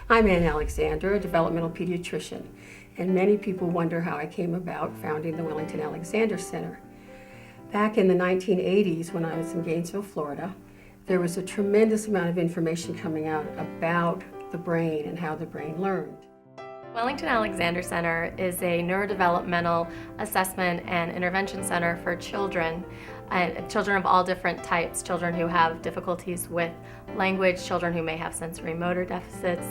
I'm Ann Alexander, a developmental pediatrician, and many people wonder how I came about founding the Wellington Alexander Center. Back in the 1980s, when I was in Gainesville, Florida, there was a tremendous amount of information coming out about the brain and how the brain learned. Wellington Alexander Center is a neurodevelopmental assessment and intervention center for children, children of all different types, children who have difficulties with language, children who may have sensory motor deficits.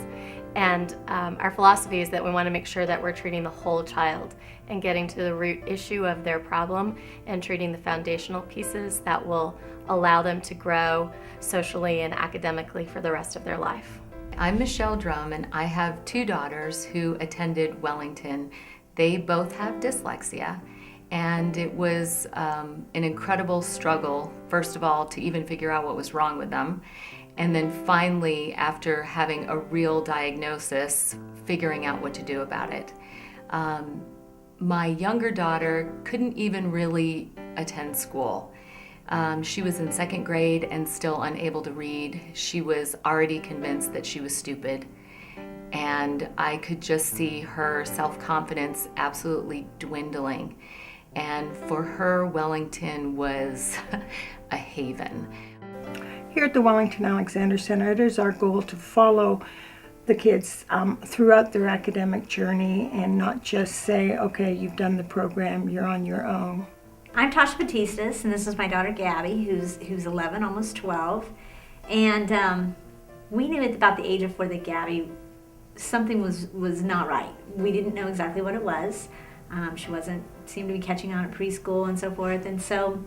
And our philosophy is that we want to make sure that we're treating the whole child and getting to the root issue of their problem and treating the foundational pieces that will allow them to grow socially and academically for the rest of their life. I'm Michelle Drum, and I have two daughters who attended Wellington. They both have dyslexia, and it was an incredible struggle, first of all, to even figure out what was wrong with them, and then finally, after having a real diagnosis, figuring out what to do about it. My younger daughter couldn't even really attend school. She was in second grade and still unable to read. She was already convinced that she was stupid, and I could just see her self-confidence absolutely dwindling. And for her, Wellington was a haven. Here at the Wellington Alexander Center, it is our goal to follow the kids throughout their academic journey and not just say, okay, you've done the program, you're on your own. I'm Tasha Batistas, and this is my daughter Gabby, who's 11, almost 12. And we knew at about the age of 4 that Gabby, something was not right. We didn't know exactly what it was. She seemed to be catching on at preschool and so forth. And so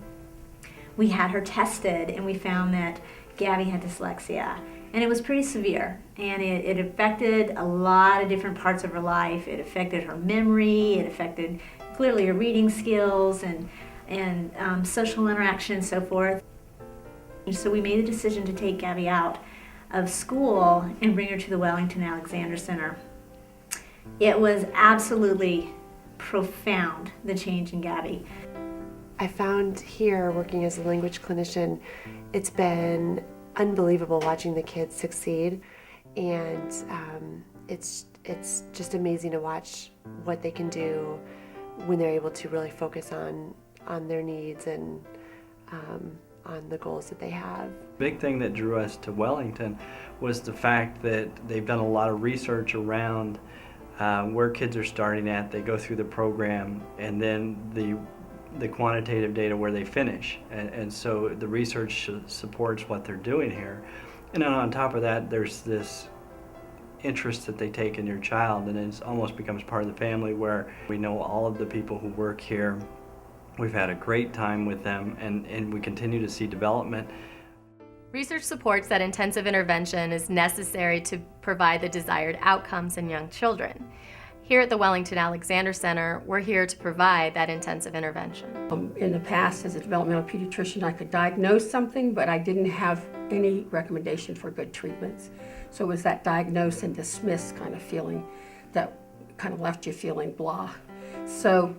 we had her tested, and we found that Gabby had dyslexia. And it was pretty severe, and it affected a lot of different parts of her life. It affected her memory, it affected clearly her reading skills and social interaction and so forth. So we made the decision to take Gabby out of school and bring her to the Wellington Alexander Center. It was absolutely profound, the change in Gabby. I found here, working as a language clinician, it's been unbelievable watching the kids succeed, and it's just amazing to watch what they can do when they're able to really focus on their needs and on the goals that they have. Big thing that drew us to Wellington was the fact that they've done a lot of research around where kids are starting at. They go through the program, and then the quantitative data where they finish, and so the research supports what they're doing here. And then on top of that, there's this interest that they take in your child, and it almost becomes part of the family, where we know all of the people who work here. We've had a great time with them, and we continue to see development. Research supports that intensive intervention is necessary to provide the desired outcomes in young children. Here at the Wellington Alexander Center, we're here to provide that intensive intervention. In the past, as a developmental pediatrician, I could diagnose something, but I didn't have any recommendation for good treatments. So it was that diagnose and dismiss kind of feeling that kind of left you feeling blah. So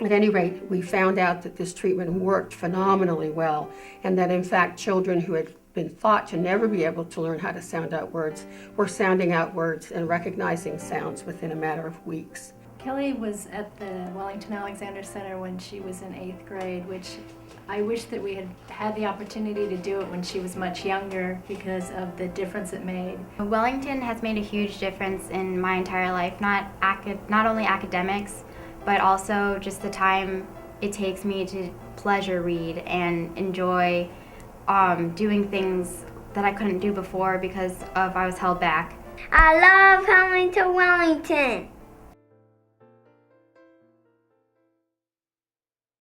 at any rate, we found out that this treatment worked phenomenally well, and that in fact children who had been thought to never be able to learn how to sound out words were sounding out words and recognizing sounds within a matter of weeks. Kelly was at the Wellington Alexander Center when she was in 8th grade, which I wish that we had had the opportunity to do it when she was much younger because of the difference it made. Wellington has made a huge difference in my entire life, not only academics, but also just the time it takes me to pleasure read and enjoy doing things that I couldn't do before because I was held back. I love coming to Wellington.